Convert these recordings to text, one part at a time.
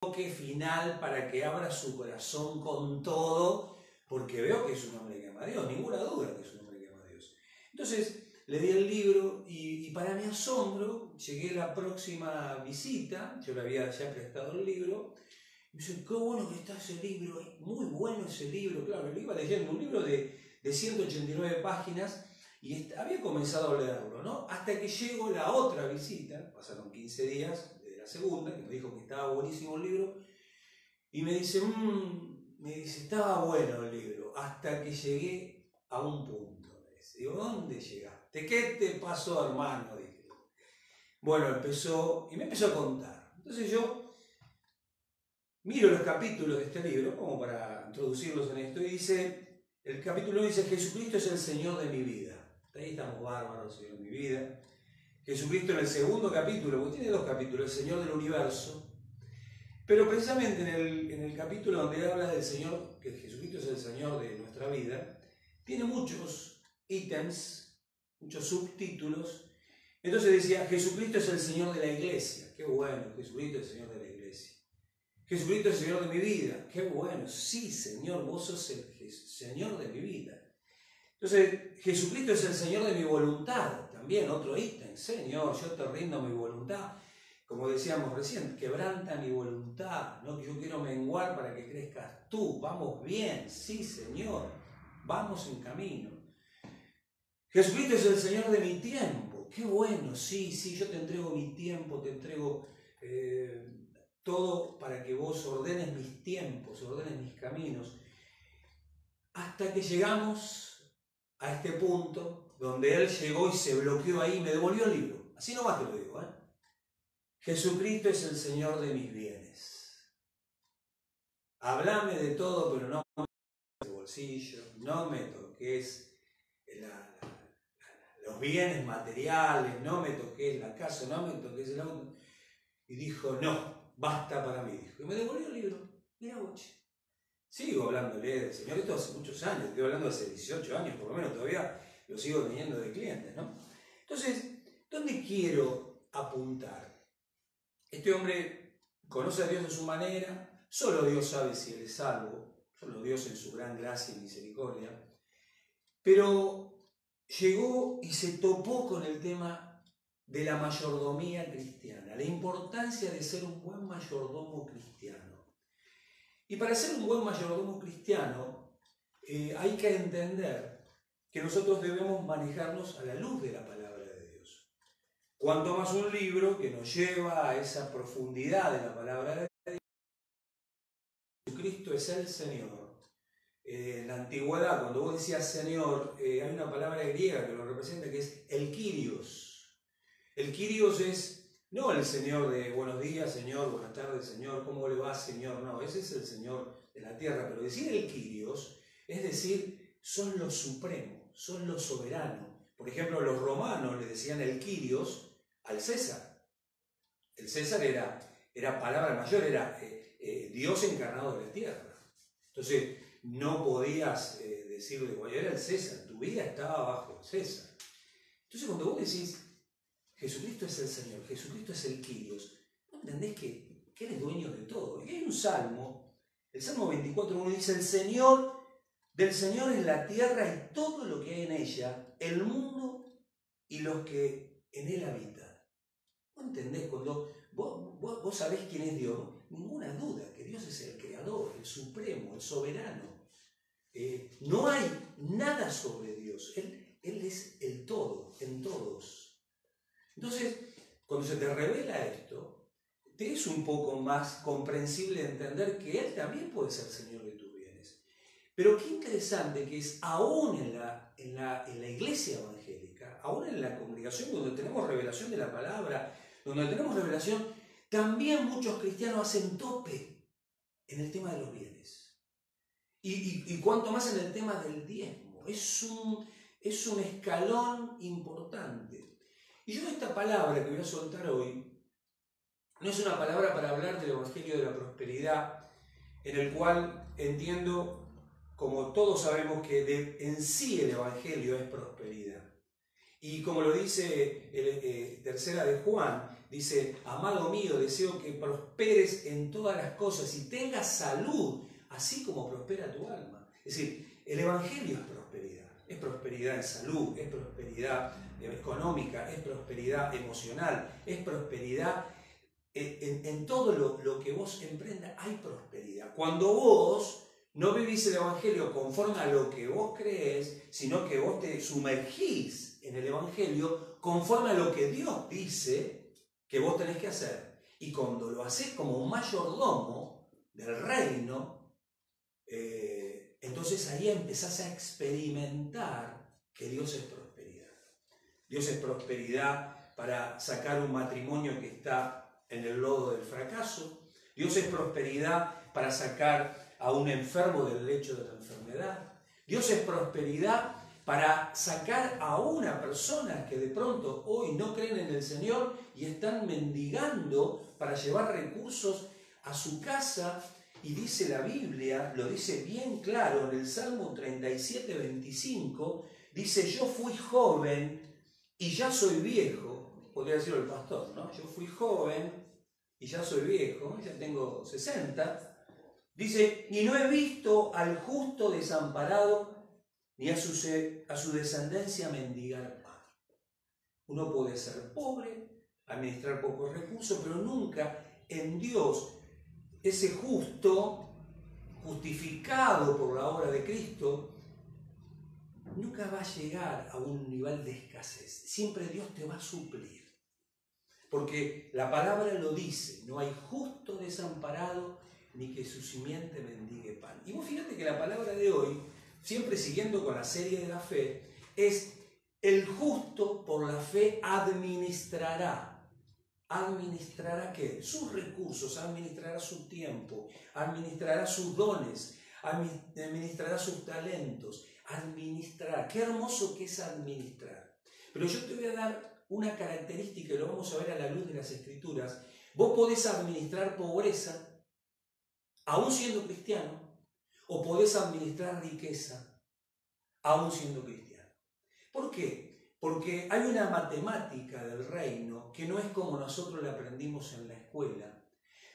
toque final para que abra su corazón con todo, porque veo que es un hombre que ama a Dios, ninguna duda que es un hombre que ama a Dios. Entonces le di el libro y para mi asombro llegué a la próxima visita, yo le había ya prestado el libro, y me dice, qué bueno que está ese libro, es muy bueno ese libro. Claro, lo iba leyendo, un libro de 189 páginas, y había comenzado a leerlo, ¿no? Hasta que llegó la otra visita, pasaron 15 días de la segunda, que me dijo que estaba buenísimo el libro, y me dice, estaba bueno el libro, hasta que llegué a un punto. Me dice, digo, ¿dónde llegaste? ¿Qué te pasó, hermano? Dije. Bueno, me empezó a contar. Entonces yo miro los capítulos de este libro, como para introducirlos en esto, y dice, el capítulo dice, Jesucristo es el Señor de mi vida. Ahí estamos bárbaros, Señor de mi vida. Jesucristo en el segundo capítulo, porque tiene dos capítulos, el Señor del universo. Pero precisamente en el capítulo donde habla del Señor, que Jesucristo es el Señor de nuestra vida, tiene muchos ítems, muchos subtítulos. Entonces decía, Jesucristo es el Señor de la iglesia. Qué bueno, Jesucristo es el Señor de la iglesia. Jesucristo es el Señor de mi vida. Qué bueno, sí, Señor, vos sos el Señor de mi vida. Entonces, Jesucristo es el Señor de mi voluntad. También otro ítem. Señor, yo te rindo mi voluntad. Como decíamos recién, quebranta mi voluntad, ¿no? Que yo quiero menguar para que crezcas tú. Vamos bien, sí, Señor. Vamos en camino. Jesucristo es el Señor de mi tiempo. Qué bueno, sí, yo te entrego mi tiempo, te entrego todo para que vos ordenes mis tiempos, ordenes mis caminos. Hasta que llegamos a este punto donde Él llegó y se bloqueó ahí y me devolvió el libro. Así nomás te lo digo, ¿eh? Jesucristo es el Señor de mis bienes. Háblame de todo, pero no me toques el bolsillo, no me toques los bienes materiales, no me toques la casa, no me toques el auto. Y dijo, no, basta para mí, dijo. Y me devolvió el libro. Mira vos. Sigo hablándole del Señor, esto hace muchos años, estoy hablando de hace 18 años, por lo menos todavía lo sigo teniendo de clientes, ¿no? Entonces, ¿dónde quiero apuntar? Este hombre conoce a Dios de su manera, solo Dios sabe si él es salvo, solo Dios en su gran gracia y misericordia, pero llegó y se topó con el tema de la mayordomía cristiana, la importancia de ser un buen mayordomo cristiano. Y para ser un buen mayordomo cristiano hay que entender que nosotros debemos manejarnos a la luz de la palabra de Dios. Cuanto más un libro que nos lleva a esa profundidad de la palabra de Dios. Jesucristo es el Señor. En la antigüedad, cuando vos decías Señor, hay una palabra griega que lo representa, que es el Kyrios. El Kyrios es no el Señor de buenos días, Señor, buenas tardes, Señor, ¿cómo le va, Señor? No, ese es el Señor de la tierra. Pero decir el Kyrios es decir, son los supremos, son los soberanos. Por ejemplo, los romanos le decían el Kyrios al César. El César era palabra mayor, era Dios encarnado de la tierra. Entonces, no podías decirle, bueno, era el César, tu vida estaba bajo el César. Entonces, cuando vos decís, Jesucristo es el Señor, Jesucristo es el Kyrios, ¿no entendés que Él es dueño de todo? Y hay un salmo, el Salmo 24:1 dice, del Señor es la tierra y todo lo que hay en ella, el mundo y los que en él habitan. ¿No entendés? Cuando vos sabés quién es Dios, ninguna duda que Dios es el creador, el supremo, el soberano. No hay nada sobre Dios, Él es el todo, en todos. Entonces, cuando se te revela esto, te es un poco más comprensible entender que Él también puede ser Señor de tus bienes. Pero qué interesante que es, aún en la iglesia evangélica, aún en la congregación donde tenemos revelación de la palabra, donde tenemos revelación, también muchos cristianos hacen tope en el tema de los bienes. Y cuanto más en el tema del diezmo. Es un escalón importante. Y yo esta palabra que voy a soltar hoy, no es una palabra para hablar del Evangelio de la Prosperidad, en el cual entiendo, como todos sabemos, que en sí el Evangelio es prosperidad. Y como lo dice tercera de Juan, dice, amado mío, deseo que prosperes en todas las cosas y tengas salud, así como prospera tu alma. Es decir, el Evangelio es prosperidad en salud, es prosperidad económica, es prosperidad emocional, es prosperidad en todo lo que vos emprendas, hay prosperidad. Cuando vos no vivís el Evangelio conforme a lo que vos crees, sino que vos te sumergís en el Evangelio conforme a lo que Dios dice que vos tenés que hacer. Y cuando lo haces como un mayordomo del reino, entonces ahí empezás a experimentar que Dios es prosperidad. Dios es prosperidad para sacar un matrimonio que está en el lodo del fracaso. Dios es prosperidad para sacar a un enfermo del lecho de la enfermedad. Dios es prosperidad para sacar a una persona que de pronto hoy no creen en el Señor y están mendigando para llevar recursos a su casa. Y dice la Biblia, lo dice bien claro en el Salmo 37, 25, dice, yo fui joven y ya soy viejo. Podría decirlo el pastor, ¿no? Yo fui joven y ya soy viejo, ya tengo 60. Dice, y no he visto al justo desamparado ni a su descendencia mendigar pan. Uno puede ser pobre, administrar pocos recursos, pero nunca en Dios ese justo, justificado por la obra de Cristo, nunca va a llegar a un nivel de escasez. Siempre Dios te va a suplir. Porque la palabra lo dice, no hay justo desamparado ni que su simiente mendigue pan. Y vos fíjate que la palabra de hoy, siempre siguiendo con la serie de la fe, es el justo por la fe administrará. ¿Administrará qué? Sus recursos, administrará su tiempo, administrará sus dones, administrará sus talentos, administrará. Qué hermoso que es administrar. Pero yo te voy a dar una característica y lo vamos a ver a la luz de las Escrituras. Vos podés administrar pobreza aún siendo cristiano, o podés administrar riqueza aún siendo cristiano. ¿Por qué? Porque hay una matemática del reino que no es como nosotros la aprendimos en la escuela.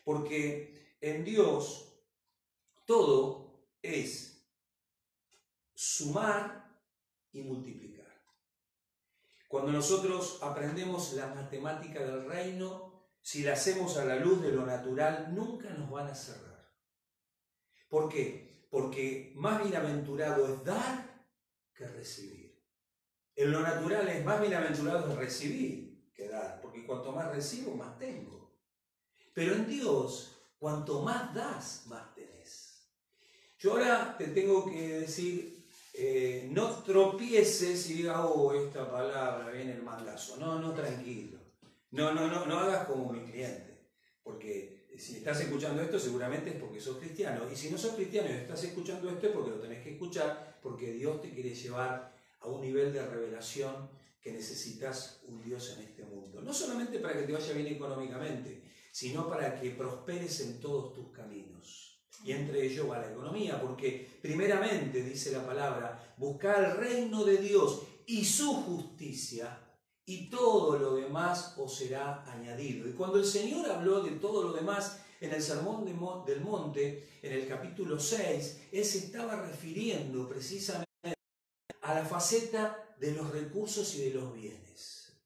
Porque en Dios todo es sumar y multiplicar. Cuando nosotros aprendemos la matemática del reino, si la hacemos a la luz de lo natural, nunca nos van a cerrar. ¿Por qué? Porque más bienaventurado es dar que recibir. En lo natural es más bienaventurado es recibir que dar, porque cuanto más recibo, más tengo. Pero en Dios, cuanto más das, más tenés. Yo ahora te tengo que decir, no tropieces y digas, oh, esta palabra viene el mandazo. No, tranquilo. No hagas como mi cliente, porque si estás escuchando esto seguramente es porque sos cristiano, y si no sos cristiano y estás escuchando esto es porque lo tenés que escuchar, porque Dios te quiere llevar a un nivel de revelación que necesitas un Dios en este mundo. No solamente para que te vaya bien económicamente, sino para que prosperes en todos tus caminos. Y entre ellos va la economía, porque primeramente, dice la palabra, buscar el reino de Dios y su justicia, y todo lo demás os será añadido. Y cuando el Señor habló de todo lo demás en el Sermón del Monte, en el capítulo 6, Él se estaba refiriendo precisamente a la faceta de los recursos y de los bienes.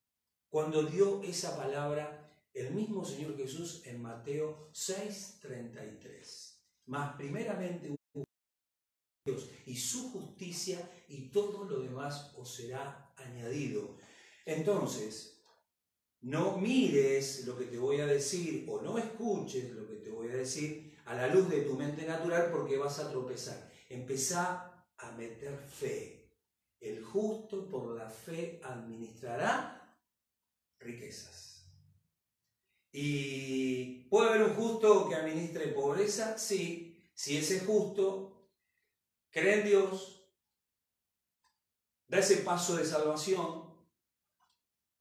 Cuando dio esa palabra el mismo Señor Jesús en Mateo 6:33. Mas primeramente Dios y su justicia, y todo lo demás os será añadido. Entonces, no mires lo que te voy a decir o no escuches lo que te voy a decir a la luz de tu mente natural, porque vas a tropezar. Empezá a meter fe. El justo por la fe administrará riquezas. ¿Y puede haber un justo que administre pobreza? Sí, si ese justo cree en Dios, da ese paso de salvación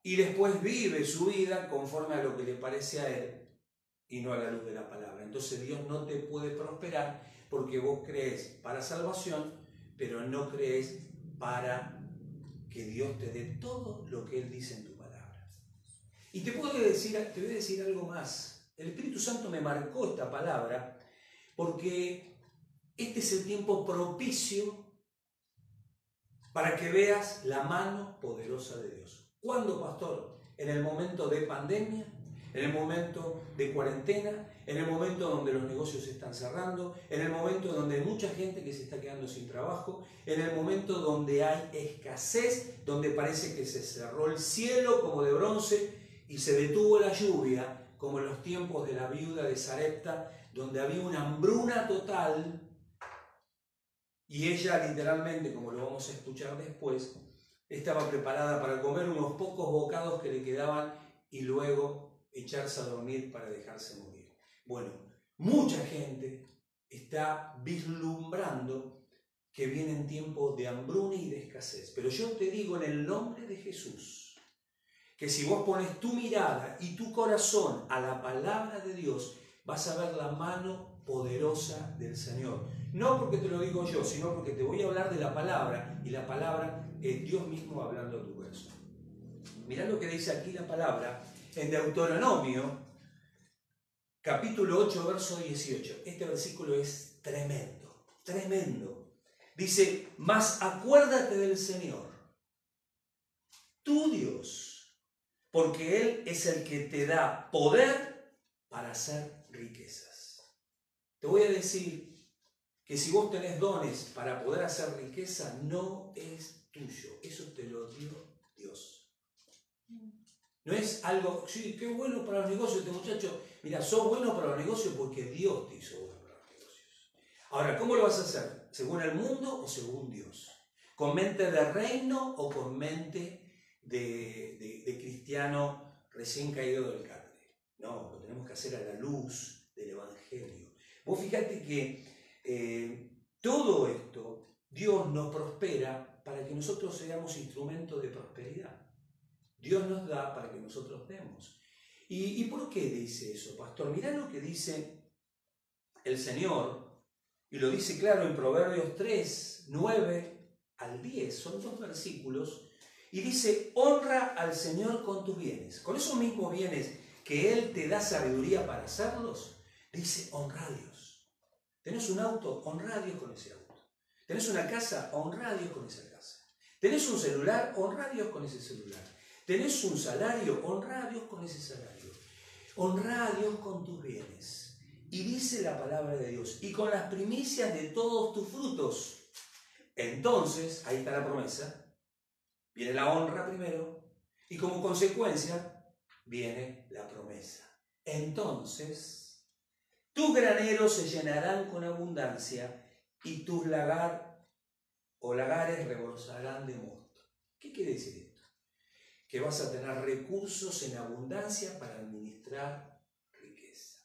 y después vive su vida conforme a lo que le parece a él y no a la luz de la palabra. Entonces Dios no te puede prosperar porque vos crees para salvación, pero no crees para que Dios te dé todo lo que Él dice en tu palabra. Y te voy a decir algo más. El Espíritu Santo me marcó esta palabra porque este es el tiempo propicio para que veas la mano poderosa de Dios. ¿Cuándo, pastor? En el momento de pandemia, en el momento de cuarentena, en el momento donde los negocios se están cerrando, en el momento donde hay mucha gente que se está quedando sin trabajo, en el momento donde hay escasez, donde parece que se cerró el cielo como de bronce y se detuvo la lluvia, como en los tiempos de la viuda de Sarepta, donde había una hambruna total y ella literalmente, como lo vamos a escuchar después, estaba preparada para comer unos pocos bocados que le quedaban y luego echarse a dormir para dejarse morir. Bueno, mucha gente está vislumbrando que vienen tiempos de hambruna y de escasez. Pero yo te digo en el nombre de Jesús, que si vos pones tu mirada y tu corazón a la palabra de Dios, vas a ver la mano poderosa del Señor. No porque te lo digo yo, sino porque te voy a hablar de la palabra, y la palabra es Dios mismo hablando a tu corazón. Mirá lo que dice aquí la palabra en Deuteronomio, capítulo 8, verso 18. Este versículo es tremendo, tremendo. Dice, mas acuérdate del Señor, tu Dios, porque Él es el que te da poder para hacer riquezas. Te voy a decir que si vos tenés dones para poder hacer riqueza, no es tuyo, eso te lo dio Dios. No es algo, sí, qué bueno para los negocios este muchacho. Mira, sos bueno para los negocios porque Dios te hizo bueno para los negocios. Ahora, ¿cómo lo vas a hacer? ¿Según el mundo o según Dios? ¿Con mente de reino o con mente de cristiano recién caído del catre? No, lo tenemos que hacer a la luz del Evangelio. Vos fíjate que todo esto, Dios nos prospera para que nosotros seamos instrumentos de prosperidad. Dios nos da para que nosotros demos. ¿Y por qué dice eso, pastor? Mirá lo que dice el Señor, y lo dice claro en Proverbios 3, 9 al 10, son 2 versículos, y dice, honra al Señor con tus bienes. Con esos mismos bienes que Él te da sabiduría para hacerlos, dice, honra a Dios. ¿Tenés un auto? Honra a Dios con ese auto. ¿Tenés una casa? Honra a Dios con esa casa. ¿Tenés un celular? Honra a Dios con ese celular. ¿Tenés un salario? Honra a Dios con ese salario. Honra a Dios con tus bienes. Y dice la palabra de Dios, y con las primicias de todos tus frutos. Entonces, ahí está la promesa, viene la honra primero, y como consecuencia, viene la promesa. Entonces, tus graneros se llenarán con abundancia y tus lagares rebosarán de mosto. ¿Qué quiere decir esto? Que vas a tener recursos en abundancia para administrar riqueza.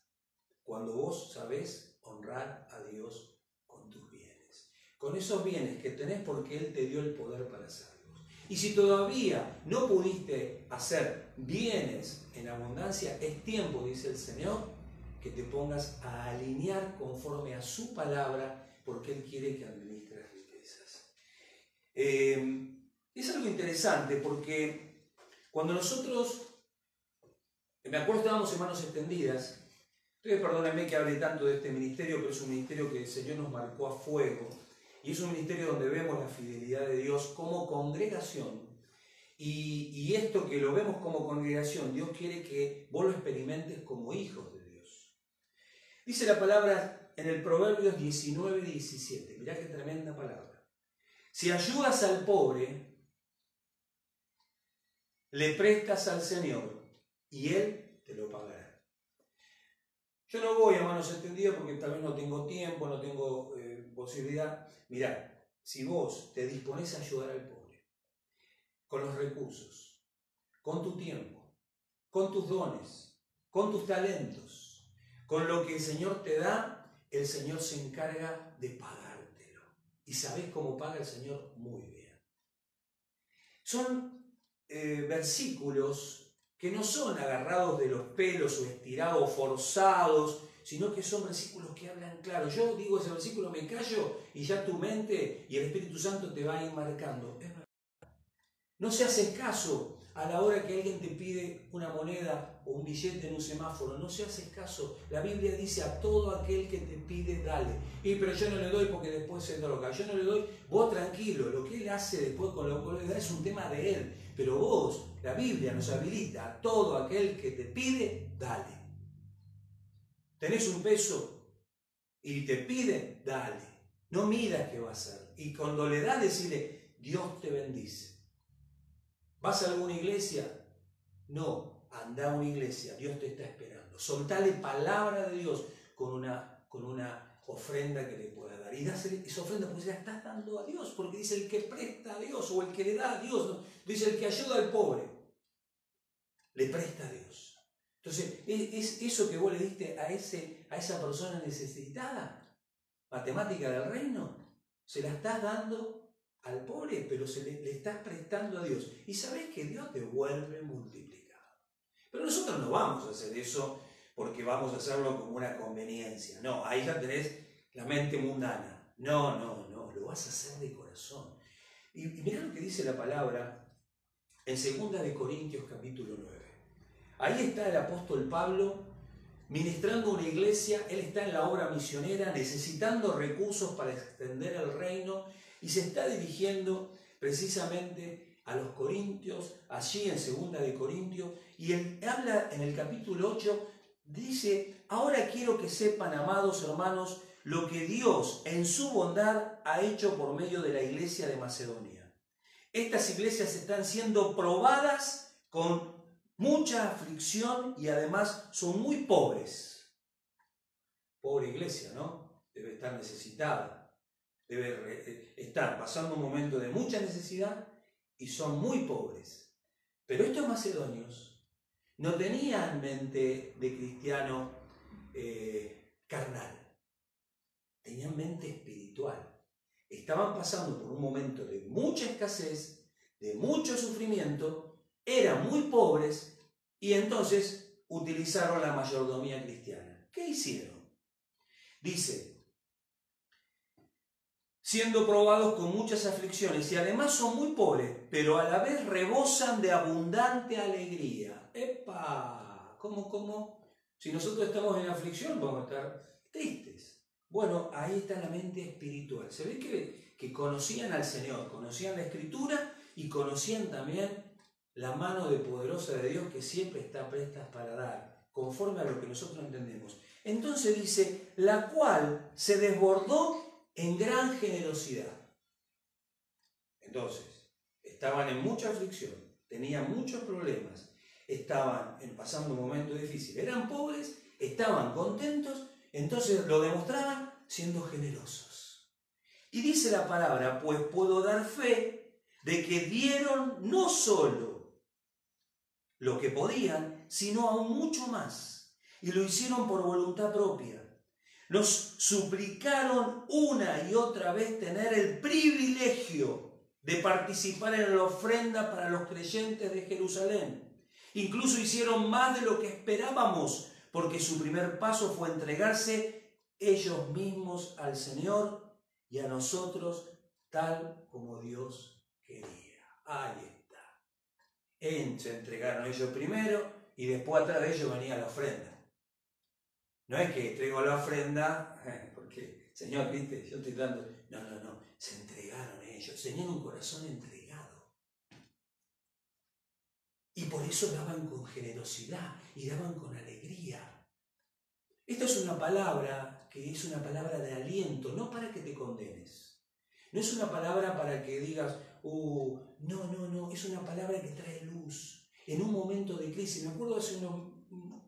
Cuando vos sabés honrar a Dios con tus bienes. Con esos bienes que tenés porque Él te dio el poder para hacerlos. Y si todavía no pudiste hacer bienes en abundancia, es tiempo, dice el Señor, que te pongas a alinear conforme a su palabra, porque Él quiere que administres riquezas. Es algo interesante porque cuando nosotros, me acuerdo estábamos en Manos Extendidas, ustedes perdónenme que hable tanto de este ministerio, pero es un ministerio que el Señor nos marcó a fuego, y es un ministerio donde vemos la fidelidad de Dios como congregación, y esto que lo vemos como congregación, Dios quiere que vos lo experimentes como hijos de Dios. Dice la palabra en el Proverbios 19, 17. Mirá qué tremenda palabra. Si ayudas al pobre, le prestas al Señor y Él te lo pagará. Yo no voy a Manos Extendidas porque tal vez no tengo tiempo, no tengo posibilidad. Mirá, si vos te disponés a ayudar al pobre, con los recursos, con tu tiempo, con tus dones, con tus talentos, con lo que el Señor te da, el Señor se encarga de pagártelo. ¿Y sabés cómo paga el Señor? Muy bien. Son versículos que no son agarrados de los pelos o estirados, forzados, sino que son versículos que hablan claro. Yo digo ese versículo, me callo y ya tu mente y el Espíritu Santo te va a ir marcando. Es verdad. No se hace caso a la hora que alguien te pide una moneda o un billete en un semáforo. No se hace caso. La Biblia dice a todo aquel que te pide, dale. Y pero yo no le doy porque después se droga. Yo no le doy. Vos tranquilo. Lo que él hace después con lo que le da es un tema de él. Pero vos, la Biblia nos habilita a todo aquel que te pide, dale. ¿Tenés un peso y te pide? Dale. No miras qué va a hacer. Y cuando le das, decirle, Dios te bendice. ¿Vas a alguna iglesia? No, anda a una iglesia, Dios te está esperando. Soltale palabra de Dios con una ofrenda que le pueda dar. Y das esa ofrenda porque la estás dando a Dios, porque dice el que presta a Dios o el que le da a Dios. ¿No? Dice el que ayuda al pobre, le presta a Dios. Entonces, es eso que vos le diste a esa persona necesitada, matemática del reino, se la estás dando al pobre, pero le estás prestando a Dios. Y sabés que Dios te vuelve multiplicado. Pero nosotros no vamos a hacer eso porque vamos a hacerlo como una conveniencia. No, ahí ya tenés la mente mundana. No, lo vas a hacer de corazón. Y mirá lo que dice la palabra en 2 Corintios capítulo 9. Ahí está el apóstol Pablo ministrando una iglesia. Él está en la obra misionera, necesitando recursos para extender el reino, y se está dirigiendo precisamente a los corintios, allí en 2 Corintios, y él habla en el capítulo 8, dice, ahora quiero que sepan, amados hermanos, lo que Dios en su bondad ha hecho por medio de la iglesia de Macedonia. Estas iglesias están siendo probadas con mucha aflicción y además son muy pobres. Pobre iglesia, ¿no? Debe estar necesitada. Debe estar pasando un momento de mucha necesidad y son muy pobres. Pero estos macedonios no tenían mente de cristiano carnal, tenían mente espiritual. Estaban pasando por un momento de mucha escasez, de mucho sufrimiento, eran muy pobres y entonces utilizaron la mayordomía cristiana. ¿Qué hicieron? Dice, siendo probados con muchas aflicciones, y además son muy pobres, pero a la vez rebosan de abundante alegría. ¡Epa! ¿Cómo? Si nosotros estamos en aflicción, vamos a estar tristes. Bueno, ahí está la mente espiritual. Se ve que conocían al Señor, conocían la Escritura y conocían también la mano de poderosa de Dios que siempre está presta para dar, conforme a lo que nosotros entendemos. Entonces dice, la cual se desbordó en gran generosidad. Entonces, estaban en mucha aflicción, tenían muchos problemas, estaban pasando un momento difícil, eran pobres, estaban contentos, entonces lo demostraban siendo generosos. Y dice la palabra, pues puedo dar fe de que dieron no solo lo que podían, sino aún mucho más, y lo hicieron por voluntad propia. Nos suplicaron una y otra vez tener el privilegio de participar en la ofrenda para los creyentes de Jerusalén. Incluso hicieron más de lo que esperábamos, porque su primer paso fue entregarse ellos mismos al Señor y a nosotros tal como Dios quería. Ahí está. Se entregaron ellos primero y después atrás de ellos venía la ofrenda. No es que traigo la ofrenda, porque, Señor, ¿viste? Yo estoy dando... No. Se entregaron ellos. Tenían un corazón entregado. Y por eso daban con generosidad y daban con alegría. Esta es una palabra que es una palabra de aliento, no para que te condenes. No es una palabra para que digas, no. Es una palabra que trae luz. En un momento de crisis. Me acuerdo hace unos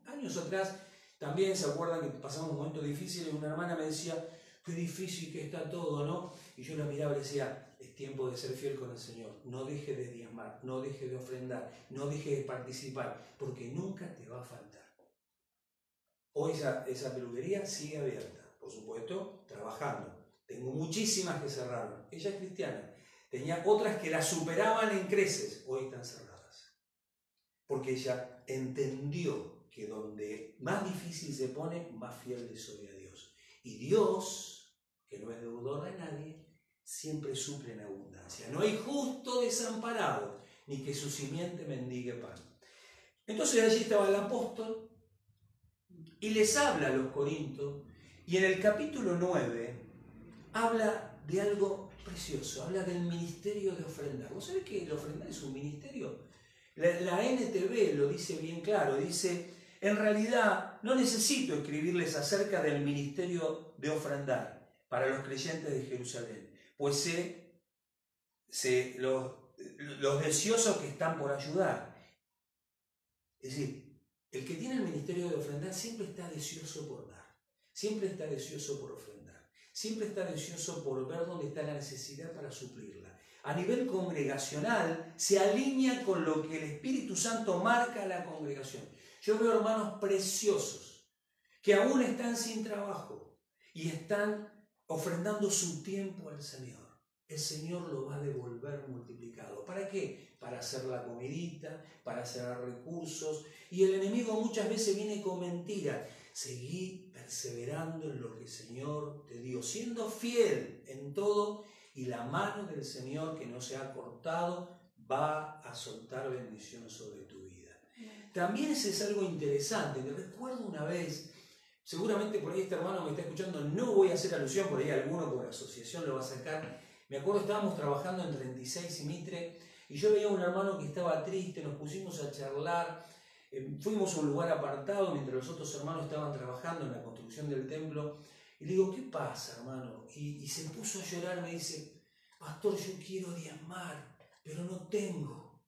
años atrás, también se acuerdan que pasamos un momento difícil y una hermana me decía, qué difícil que está todo, ¿no? Y yo la miraba y decía, es tiempo de ser fiel con el Señor. No deje de diezmar, no deje de ofrendar, no deje de participar, porque nunca te va a faltar. Hoy esa peluquería sigue abierta, por supuesto, trabajando. Tengo muchísimas que cerraron. Ella es cristiana. Tenía otras que la superaban en creces. Hoy están cerradas. Porque ella entendió que donde más difícil se pone, más fiel le soy a Dios. Y Dios, que no es deudor de nadie, siempre suple en abundancia. No hay justo desamparado, ni que su simiente mendigue pan. Entonces allí estaba el apóstol y les habla a los corintios, y en el capítulo 9 habla de algo precioso, habla del ministerio de ofrendar. ¿Vos sabés que el ofrendar es un ministerio? La NTV lo dice bien claro, dice, en realidad no necesito escribirles acerca del ministerio de ofrendar para los creyentes de Jerusalén, pues sé los deseosos que están por ayudar. Es decir, el que tiene el ministerio de ofrendar siempre está deseoso por dar, siempre está deseoso por ofrendar, siempre está deseoso por ver dónde está la necesidad para suplirla. A nivel congregacional se alinea con lo que el Espíritu Santo marca a la congregación. Yo veo hermanos preciosos que aún están sin trabajo y están ofrendando su tiempo al Señor. El Señor lo va a devolver multiplicado. ¿Para qué? Para hacer la comidita, para hacer recursos. Y el enemigo muchas veces viene con mentiras. Seguí perseverando en lo que el Señor te dio, siendo fiel en todo, y la mano del Señor que no se ha cortado va a soltar bendición sobre tu vida. También ese es algo interesante. Me recuerdo una vez, seguramente por ahí este hermano me está escuchando, no voy a hacer alusión, por ahí alguno por asociación lo va a sacar. Me acuerdo, estábamos trabajando en 36 y Mitre, y yo veía a un hermano que estaba triste, nos pusimos a charlar, fuimos a un lugar apartado mientras los otros hermanos estaban trabajando en la construcción del templo, y le digo, ¿qué pasa, hermano? Y se puso a llorar, me dice, pastor, yo quiero diezmar, pero no tengo.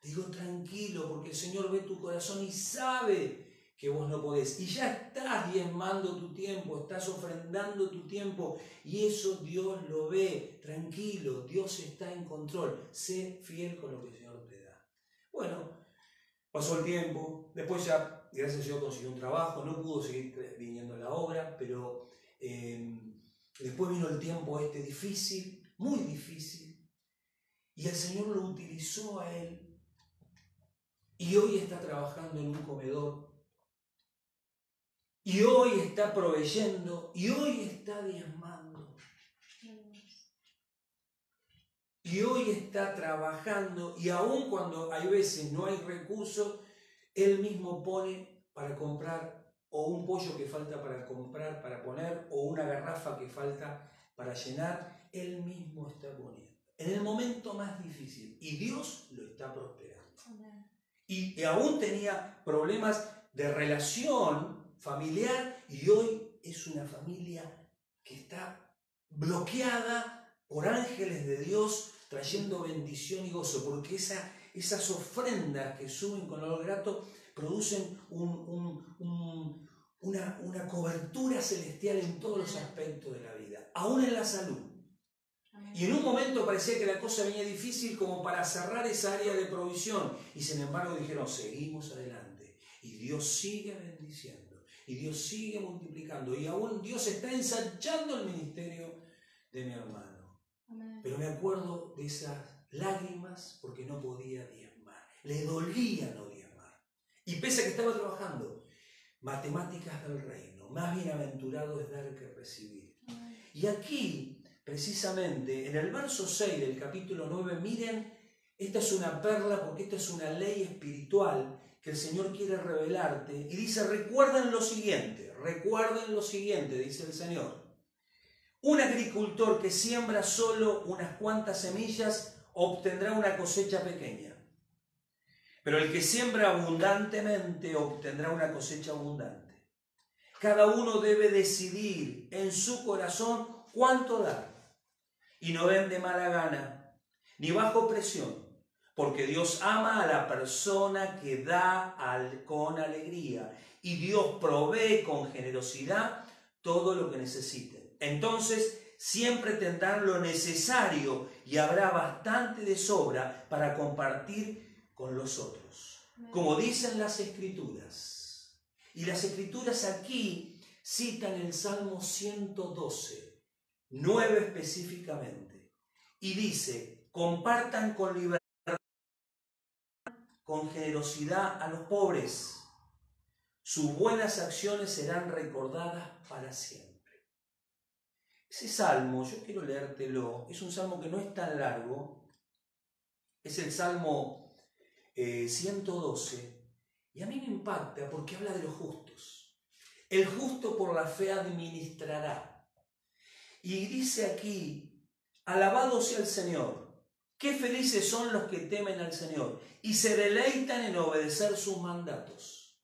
Digo, tranquilo, porque el Señor ve tu corazón y sabe que vos no podés. Y ya estás diezmando tu tiempo, estás ofrendando tu tiempo, y eso Dios lo ve. Tranquilo, Dios está en control. Sé fiel con lo que el Señor te da. Bueno, pasó el tiempo, después ya, gracias a Dios, consiguió un trabajo, no pudo seguir viniendo a la obra, pero después vino el tiempo difícil, muy difícil, y el Señor lo utilizó a él. Y hoy está trabajando en un comedor, y hoy está proveyendo, y hoy está diezmando, y hoy está trabajando, y aun cuando hay veces no hay recursos, él mismo pone para comprar, o un pollo que falta para comprar, para poner, o una garrafa que falta para llenar, él mismo está poniendo. En el momento más difícil, y Dios lo está prosperando. Y aún tenía problemas de relación familiar, y hoy es una familia que está bloqueada por ángeles de Dios trayendo bendición y gozo, porque esas ofrendas que suben con olor grato producen una cobertura celestial en todos los aspectos de la vida, aún en la salud. Y en un momento parecía que la cosa venía difícil como para cerrar esa área de provisión. Y sin embargo dijeron, seguimos adelante. Y Dios sigue bendiciendo. Y Dios sigue multiplicando. Y aún Dios está ensanchando el ministerio de mi hermano. Amén. Pero me acuerdo de esas lágrimas porque no podía diezmar. Le dolía no diezmar. Y pese a que estaba trabajando, matemáticas del reino. Más bienaventurado es dar que recibir. Amén. Y aquí, precisamente en el verso 6 del capítulo 9, miren, esta es una perla porque esta es una ley espiritual que el Señor quiere revelarte, y dice, recuerden lo siguiente, dice el Señor. Un agricultor que siembra solo unas cuantas semillas obtendrá una cosecha pequeña, pero el que siembra abundantemente obtendrá una cosecha abundante. Cada uno debe decidir en su corazón cuánto dar. Y no den de mala gana, ni bajo presión, porque Dios ama a la persona que da con alegría, y Dios provee con generosidad todo lo que necesiten. Entonces siempre tendrán lo necesario y habrá bastante de sobra para compartir con los otros, como dicen las Escrituras. Y las Escrituras aquí citan el Salmo 112. 9 específicamente, y dice, compartan con libertad, con generosidad a los pobres, sus buenas acciones serán recordadas para siempre. Ese salmo, yo quiero leértelo, es un salmo que no es tan largo, Es el Salmo 112, y a mí me impacta porque habla de los justos. El justo por la fe administrará. Y dice aquí, alabado sea el Señor. Qué felices son los que temen al Señor y se deleitan en obedecer sus mandatos.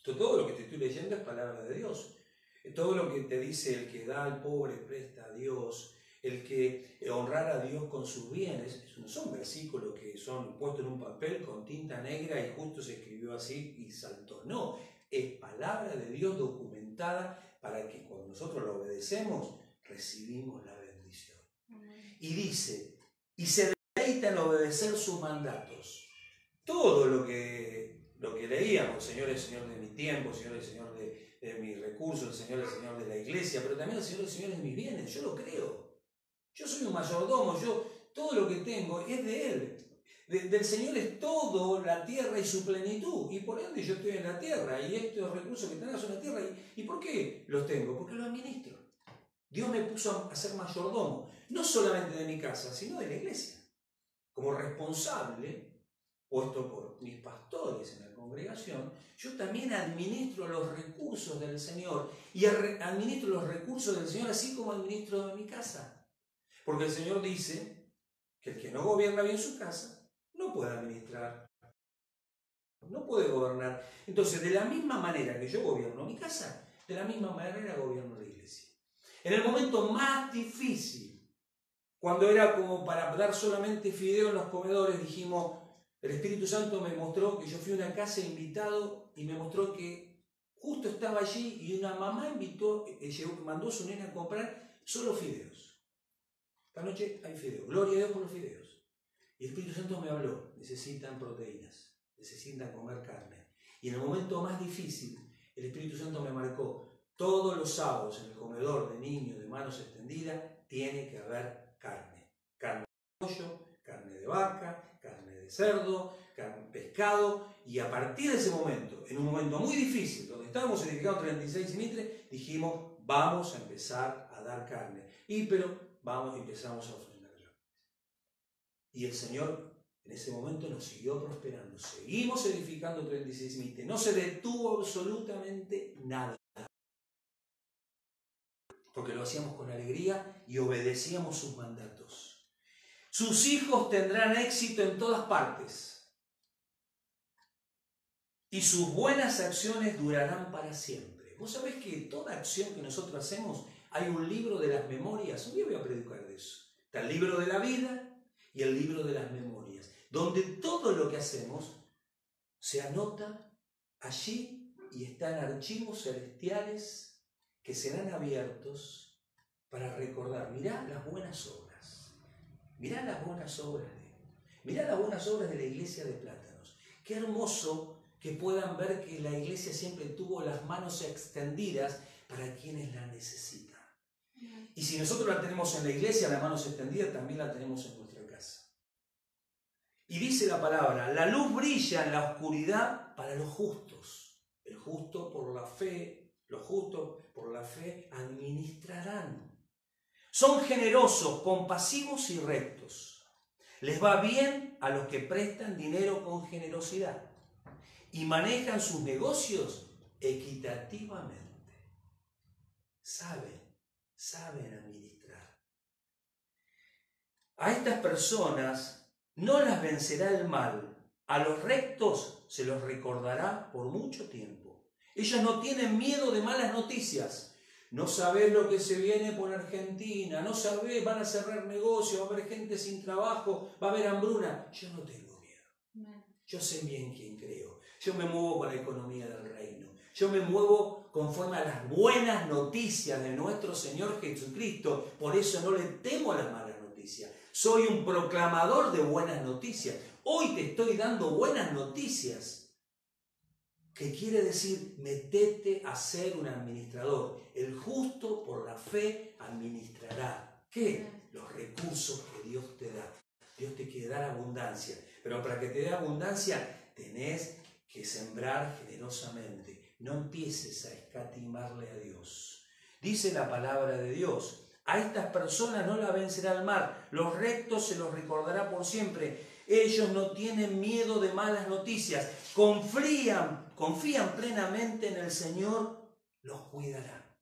Todo lo que te estoy leyendo es palabra de Dios. Todo lo que te dice el que da al pobre presta a Dios, el que honrar a Dios con sus bienes, no son versículos que son puestos en un papel con tinta negra y justo se escribió así y saltó. No, es palabra de Dios documentada para que cuando nosotros lo obedecemos, recibimos la bendición. Y dice, y se deleita en obedecer sus mandatos. Todo lo que leíamos, Señor es Señor de mi tiempo, Señor es Señor de mis recursos, el Señor es Señor de la iglesia, pero también el Señor es Señor de mis bienes, yo lo creo. Yo soy un mayordomo, todo lo que tengo es de Él. Del Señor es todo la tierra y su plenitud, y por ende yo estoy en la tierra, y estos recursos que tengo son la tierra, ¿y por qué los tengo? Porque los administro. Dios me puso a ser mayordomo, no solamente de mi casa, sino de la iglesia. Como responsable, puesto por mis pastores en la congregación, yo también administro los recursos del Señor, y administro los recursos del Señor así como administro de mi casa. Porque el Señor dice que el que no gobierna bien su casa no puede administrar, no puede gobernar. Entonces, de la misma manera que yo gobierno mi casa, de la misma manera gobierno la iglesia. En el momento más difícil, cuando era como para dar solamente fideo en los comedores, dijimos, el Espíritu Santo me mostró que yo fui a una casa invitado y me mostró que justo estaba allí y una mamá mandó a su nena a comprar solo fideos. Esta noche hay fideos. Gloria a Dios por los fideos. Y el Espíritu Santo me habló. Necesitan proteínas. Necesitan comer carne. Y en el momento más difícil, el Espíritu Santo me marcó. Todos los sábados en el comedor de niños de manos extendidas tiene que haber carne. Carne de pollo, carne de vaca, carne de cerdo, pescado. Y a partir de ese momento, en un momento muy difícil, donde estábamos edificados 36 semestres, dijimos, vamos a empezar a dar carne. Vamos y empezamos a ofrendar. Y el Señor en ese momento nos siguió prosperando. Seguimos edificando 36 semestres. No se detuvo absolutamente nada. Porque lo hacíamos con alegría y obedecíamos sus mandatos. Sus hijos tendrán éxito en todas partes. Y sus buenas acciones durarán para siempre. Vos sabés que toda acción que nosotros hacemos, hay un libro de las memorias. Un día voy a predicar de eso. Está el libro de la vida y el libro de las memorias, donde todo lo que hacemos se anota allí y está en archivos celestiales que serán abiertos para recordar. Mirá las buenas obras. Mirá las buenas obras mirá las buenas obras de la iglesia de Plátanos. Qué hermoso que puedan ver que la iglesia siempre tuvo las manos extendidas para quienes la necesitan. Y si nosotros la tenemos en la iglesia, las manos extendidas, también la tenemos en nuestra casa. Y dice la palabra, la luz brilla en la oscuridad para los justos. El justo por la fe, los justos por la fe administrarán. Son generosos, compasivos y rectos. Les va bien a los que prestan dinero con generosidad y manejan sus negocios equitativamente. Saben administrar. A estas personas no las vencerá el mal. A los rectos se los recordará por mucho tiempo. Ellos no tienen miedo de malas noticias. No sabés lo que se viene por Argentina. No sabés, van a cerrar negocios, va a haber gente sin trabajo, va a haber hambruna. Yo no tengo miedo. Yo sé bien quién creo. Yo me muevo con la economía del reino. Yo me muevo conforme a las buenas noticias de nuestro Señor Jesucristo. Por eso no le temo a las malas noticias. Soy un proclamador de buenas noticias. Hoy te estoy dando buenas noticias. ¿Qué quiere decir? Metete a ser un administrador. El justo por la fe administrará. ¿Qué? Los recursos que Dios te da. Dios te quiere dar abundancia. Pero para que te dé abundancia, tenés que sembrar generosamente. No empieces a escatimarle a Dios. Dice la palabra de Dios, a estas personas no la vencerá el mal, los rectos se los recordará por siempre. Ellos no tienen miedo de malas noticias. Confían plenamente en el Señor, los cuidará.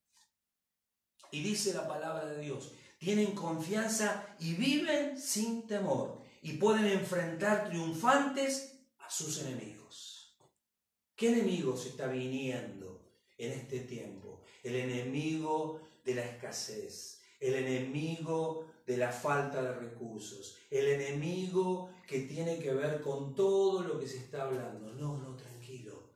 Y dice la palabra de Dios, tienen confianza y viven sin temor y pueden enfrentar triunfantes a sus enemigos. ¿Qué enemigo se está viniendo en este tiempo? El enemigo de la escasez, el enemigo de la falta de recursos, el enemigo que tiene que ver con todo lo que se está hablando. No, tranquilo.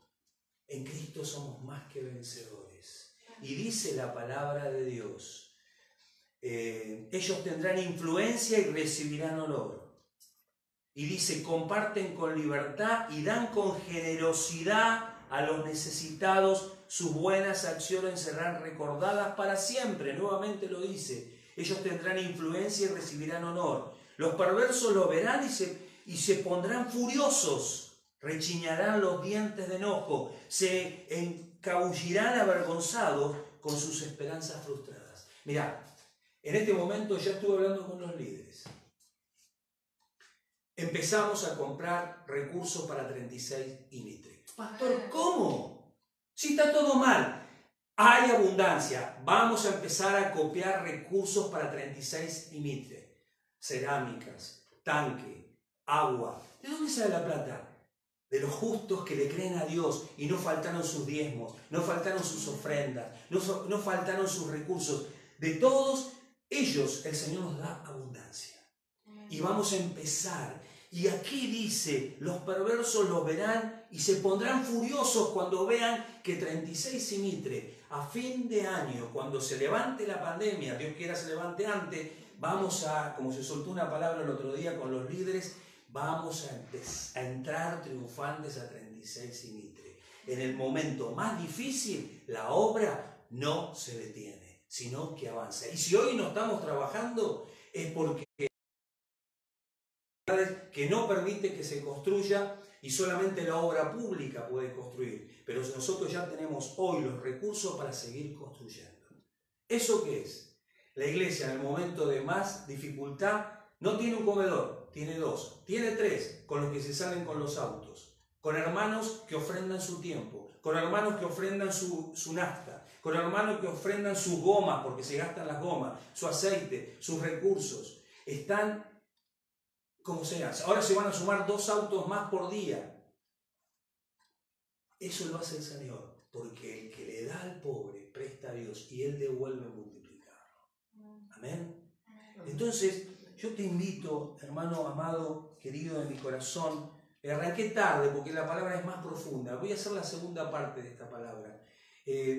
En Cristo somos más que vencedores. Y dice la palabra de Dios, ellos tendrán influencia y recibirán honor. Y dice, comparten con libertad y dan con generosidad a los necesitados. Sus buenas acciones serán recordadas para siempre. Nuevamente lo dice. Ellos tendrán influencia y recibirán honor. Los perversos lo verán y se pondrán furiosos. Rechiñarán los dientes de enojo. Se encabullirán avergonzados con sus esperanzas frustradas. Mirá, en este momento ya estuve hablando con los líderes. Empezamos a comprar recursos para 36 y Mitre. Pastor, ¿cómo? Si está todo mal. Hay abundancia. Vamos a empezar a copiar recursos para 36 y Mitre. Cerámicas, tanque, agua. ¿De dónde sale la plata? De los justos que le creen a Dios y no faltaron sus diezmos, no faltaron sus ofrendas, no faltaron sus recursos. De todos ellos el Señor nos da abundancia. Y vamos a empezar. Y aquí dice, los perversos lo verán y se pondrán furiosos cuando vean que 36 y Mitre, a fin de año, cuando se levante la pandemia, Dios quiera se levante antes, vamos a, como se soltó una palabra el otro día con los líderes, vamos a entrar triunfantes a 36 y Mitre. En el momento más difícil, la obra no se detiene, sino que avanza. Y si hoy no estamos trabajando, es porque que no permite que se construya y solamente la obra pública puede construir. Pero nosotros ya tenemos hoy los recursos para seguir construyendo. ¿Eso qué es? La iglesia en el momento de más dificultad no tiene un comedor, tiene dos, tiene tres, con los que se salen con los autos, con hermanos que ofrendan su tiempo, con hermanos que ofrendan su nafta, con hermanos que ofrendan sus gomas, porque se gastan las gomas, su aceite, sus recursos. Están como sea. Ahora se van a sumar 2 autos más por día. Eso lo hace el Señor, porque el que le da al pobre presta a Dios y Él devuelve multiplicado. Amén. Entonces, yo te invito, hermano amado, querido de mi corazón, arranqué tarde porque la palabra es más profunda. Voy a hacer la segunda parte de esta palabra.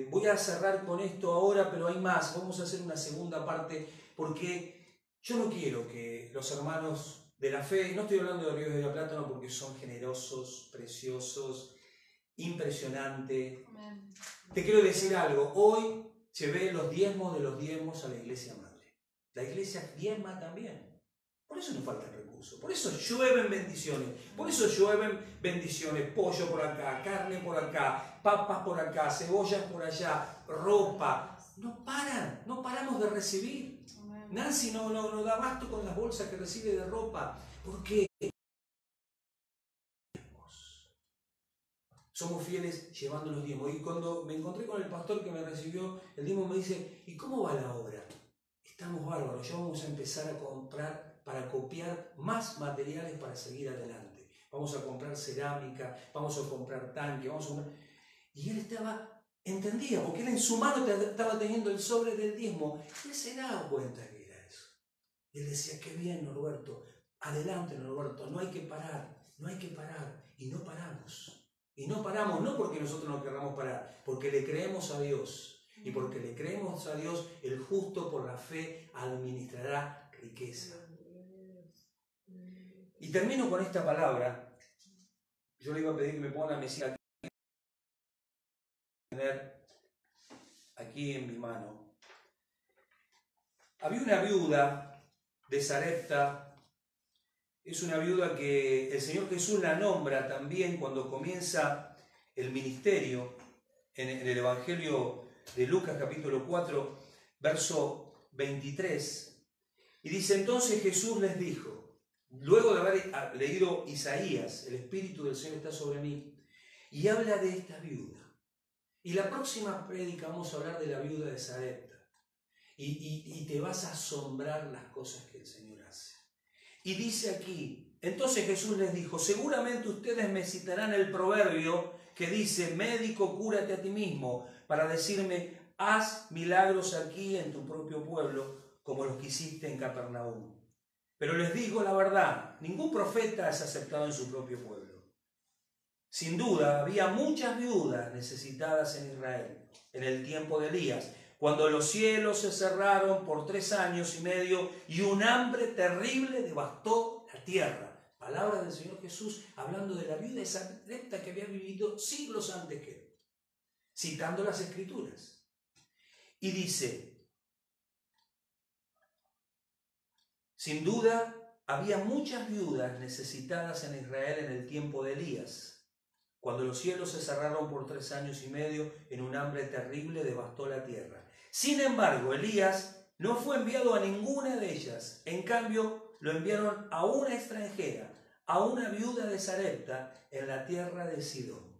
Voy a cerrar con esto ahora, pero hay más. Vamos a hacer una segunda parte porque yo no quiero que los hermanos de la fe, no estoy hablando de Ríos de la Plata, no, porque son generosos, preciosos, impresionantes. Amén. Te quiero decir algo, hoy se ve los diezmos de los diezmos a la iglesia madre. La iglesia diezma también. Por eso nos faltan recursos, por eso llueven bendiciones, pollo por acá, carne por acá, papas por acá, cebollas por allá, ropa. No paramos de recibir. Nancy no da abasto con las bolsas que recibe de ropa. ¿Por qué? Somos fieles llevando los diezmos. Y cuando me encontré con el pastor que me recibió el diezmo, me dice, ¿y cómo va la obra? Estamos bárbaros, ya vamos a empezar a comprar para copiar más materiales para seguir adelante. Vamos a comprar cerámica, vamos a comprar tanque, Y él entendía, porque él en su mano estaba teniendo el sobre del diezmo. Y él se daba cuenta que era eso. Y él decía, qué bien, Norberto, adelante, Norberto, no hay que parar. Y no paramos, no porque nosotros no querramos parar, porque le creemos a Dios. Y porque le creemos a Dios, el justo por la fe administrará riqueza. Y termino con esta palabra. Yo le iba a pedir que me pongan la mesita aquí en mi mano. Había una viuda de Sarepta. Es una viuda que el Señor Jesús la nombra también cuando comienza el ministerio en el Evangelio de Lucas capítulo 4, verso 23. Y dice, entonces Jesús les dijo, luego de haber leído Isaías, el Espíritu del Señor está sobre mí, y habla de esta viuda. Y la próxima prédica vamos a hablar de la viuda de Sarepta. Y te vas a asombrar las cosas que el Señor hace. Y dice aquí, entonces Jesús les dijo, seguramente ustedes me citarán el proverbio que dice, médico, cúrate a ti mismo, para decirme, haz milagros aquí en tu propio pueblo, como los que hiciste en Capernaum. Pero les digo la verdad, ningún profeta es aceptado en su propio pueblo. Sin duda, había muchas viudas necesitadas en Israel en el tiempo de Elías, cuando los cielos se cerraron por 3 años y medio y un hambre terrible devastó la tierra. Palabra del Señor Jesús hablando de la viuda de Sarepta que había vivido siglos antes que él, citando las Escrituras. Y dice, sin duda, había muchas viudas necesitadas en Israel en el tiempo de Elías, cuando los cielos se cerraron por 3 años y medio, en un hambre terrible devastó la tierra. Sin embargo, Elías no fue enviado a ninguna de ellas. En cambio, lo enviaron a una extranjera, a una viuda de Sarepta, en la tierra de Sidón.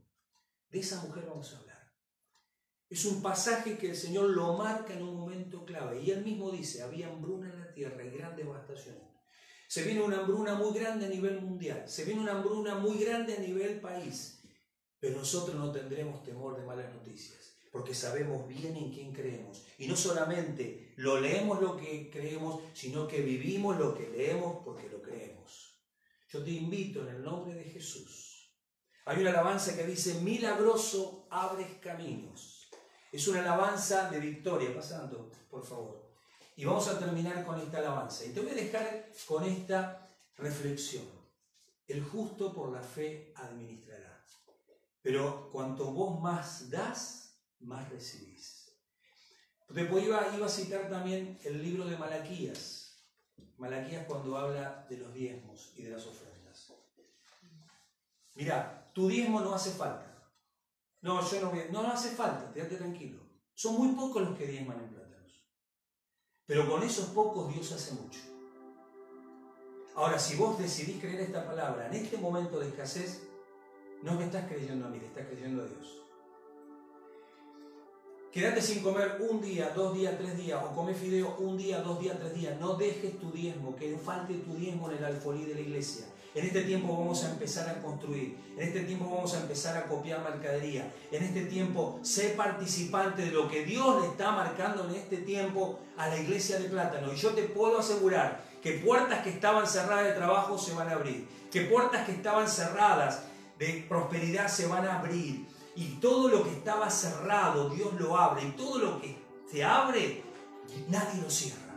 De esa mujer vamos a hablar. Es un pasaje que el Señor lo marca en un momento clave. Y él mismo dice, había hambruna en la tierra y gran devastación. Se viene una hambruna muy grande a nivel mundial. Se viene una hambruna muy grande a nivel país. Pero nosotros no tendremos temor de malas noticias, porque sabemos bien en quién creemos. Y no solamente lo leemos lo que creemos, sino que vivimos lo que leemos porque lo creemos. Yo te invito en el nombre de Jesús. Hay una alabanza que dice, milagroso abres caminos. Es una alabanza de victoria. Pasando, por favor. Y vamos a terminar con esta alabanza. Y te voy a dejar con esta reflexión. El justo por la fe administrará. Pero cuanto vos más das, más recibís. Después iba a citar también el libro de Malaquías. Malaquías cuando habla de los diezmos y de las ofrendas. Mira, tu diezmo no hace falta. No hace falta, quédate tranquilo. Son muy pocos los que diezman en plátanos. Pero con esos pocos Dios hace mucho. Ahora, si vos decidís creer esta palabra en este momento de escasez, no me estás creyendo a mí, le estás creyendo a Dios. Quédate sin comer 1 día, 2 días, 3 días, o come fideo 1 día, 2 días, 3 días. No dejes tu diezmo, que falte tu diezmo en el alfolí de la iglesia. En este tiempo vamos a empezar a construir. En este tiempo vamos a empezar a copiar mercadería. En este tiempo, sé participante de lo que Dios le está marcando en este tiempo a la iglesia de Plátano. Y yo te puedo asegurar que puertas que estaban cerradas de trabajo se van a abrir. Que puertas que estaban cerradas de prosperidad se van a abrir, y todo lo que estaba cerrado Dios lo abre, y todo lo que se abre nadie lo cierra.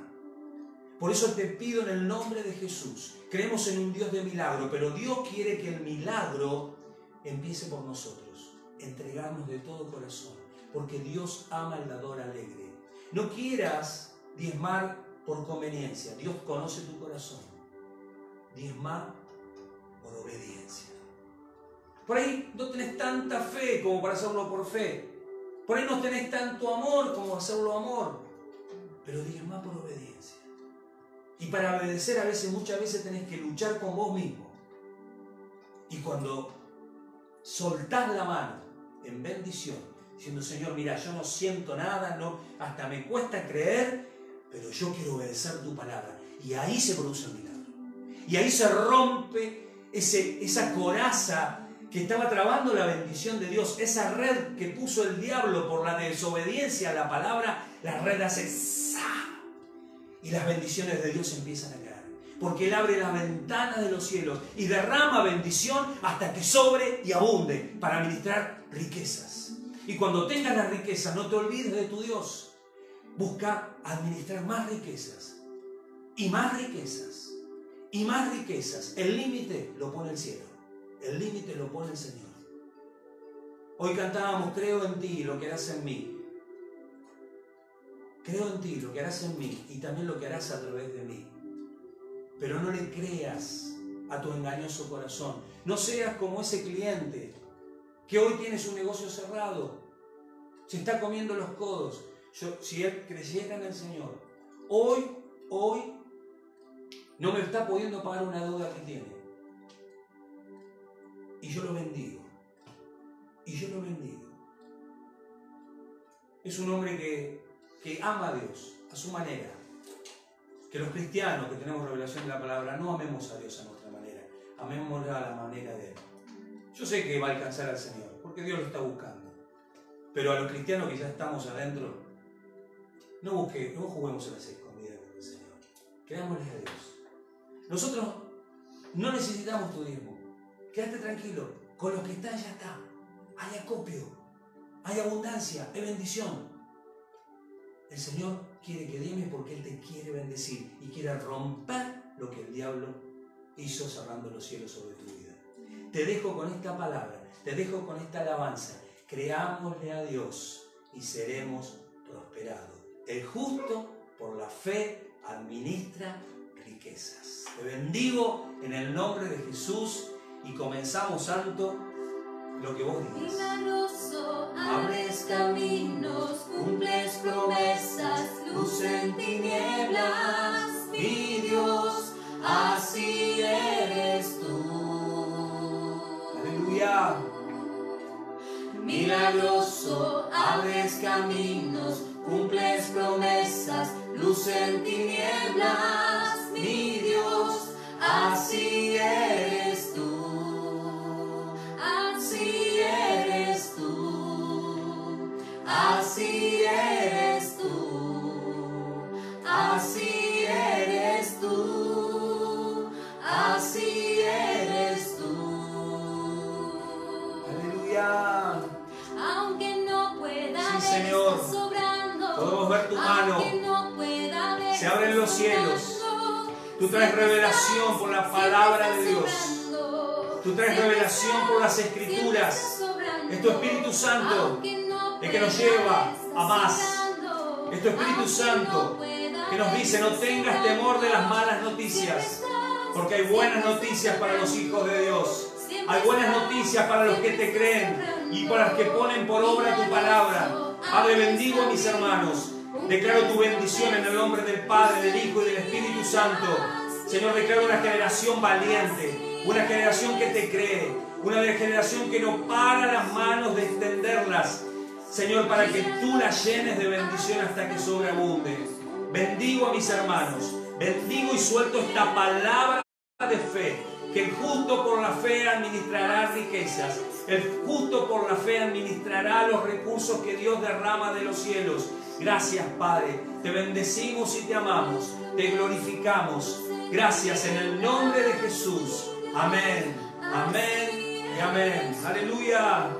Por eso te pido en el nombre de Jesús, creemos en un Dios de milagro, pero Dios quiere que el milagro empiece por nosotros, entregarnos de todo corazón, porque Dios ama al dador alegre. No quieras diezmar por conveniencia, Dios conoce tu corazón. Diezma por obediencia. Por ahí no tenés tanta fe como para hacerlo por fe. Por ahí no tenés tanto amor como hacerlo amor. Pero diezmá por obediencia. Y para obedecer muchas veces tenés que luchar con vos mismo. Y cuando soltás la mano en bendición, diciendo, Señor, mira, yo no siento nada, hasta me cuesta creer, pero yo quiero obedecer tu palabra. Y ahí se produce el milagro. Y ahí se rompe esa coraza que estaba trabando la bendición de Dios, esa red que puso el diablo por la desobediencia a la palabra, la red hace ¡sa! Y las bendiciones de Dios empiezan a caer. Porque Él abre las ventanas de los cielos y derrama bendición hasta que sobre y abunde para administrar riquezas. Y cuando tengas las riquezas, no te olvides de tu Dios. Busca administrar más riquezas y más riquezas y más riquezas. El límite lo pone el cielo. El límite lo pone el Señor. Hoy cantábamos, creo en ti, lo que harás en mí. Creo en ti, lo que harás en mí y también lo que harás a través de mí. Pero no le creas a tu engañoso corazón. No seas como ese cliente que hoy tiene su negocio cerrado. Se está comiendo los codos. Si él creyera en el Señor, hoy no me está pudiendo pagar una deuda que tiene. Y yo lo bendigo. Y yo lo bendigo. Es un hombre que ama a Dios a su manera. Que los cristianos que tenemos revelación de la palabra no amemos a Dios a nuestra manera, amémosla a la manera de Él. Yo sé que va a alcanzar al Señor, porque Dios lo está buscando. Pero a los cristianos que ya estamos adentro, no juguemos en las escondidas con el Señor. Creámosle a Dios. Nosotros no necesitamos tu diezmo. Quédate tranquilo, con lo que está ya está. Hay acopio, hay abundancia, hay bendición. El Señor quiere que diezmes porque Él te quiere bendecir y quiere romper lo que el diablo hizo cerrando los cielos sobre tu vida. Te dejo con esta palabra, te dejo con esta alabanza. Creámosle a Dios y seremos prosperados. El justo por la fe administra riquezas. Te bendigo en el nombre de Jesús y comenzamos, Santo, lo que vos digas. Milagroso, abres caminos, cumples promesas, luz en tinieblas, mi Dios, así eres tú. Aleluya. Milagroso, abres caminos, cumples promesas, luz en tinieblas, mi Dios, así eres tú. Así eres tú, así eres tú, así eres tú, así eres tú. Aleluya. Aunque no pueda Sí, Señor. ver, sobrando, Podemos ver tu mano. aunque no pueda ver, Se abren los cielos. sobrando, Tú traes siempre revelación estás, por la siempre palabra estás de Dios. sobrando, Tú traes siempre revelación estás, por las siempre Escrituras. estás sobrando, Es tu Espíritu Santo aunque no el que nos pueda lleva ver, a más. sobrando, Es tu Espíritu aunque Santo no pueda que nos dice: no tengas temor de las malas noticias, porque hay buenas noticias para los hijos de Dios. Hay buenas noticias para los que te creen y para los que ponen por obra tu palabra. Padre, bendigo a mis hermanos. Declaro tu bendición en el nombre del Padre, del Hijo y del Espíritu Santo. Señor, declaro una generación valiente, una generación que te cree, una generación que no para las manos de extenderlas. Señor, para que tú las llenes de bendición hasta que sobreabunde. Bendigo a mis hermanos, bendigo y suelto esta palabra de fe, que el justo por la fe administrará riquezas, el justo por la fe administrará los recursos que Dios derrama de los cielos. Gracias, Padre, te bendecimos y te amamos, te glorificamos. Gracias en el nombre de Jesús. Amén, amén y amén. Aleluya.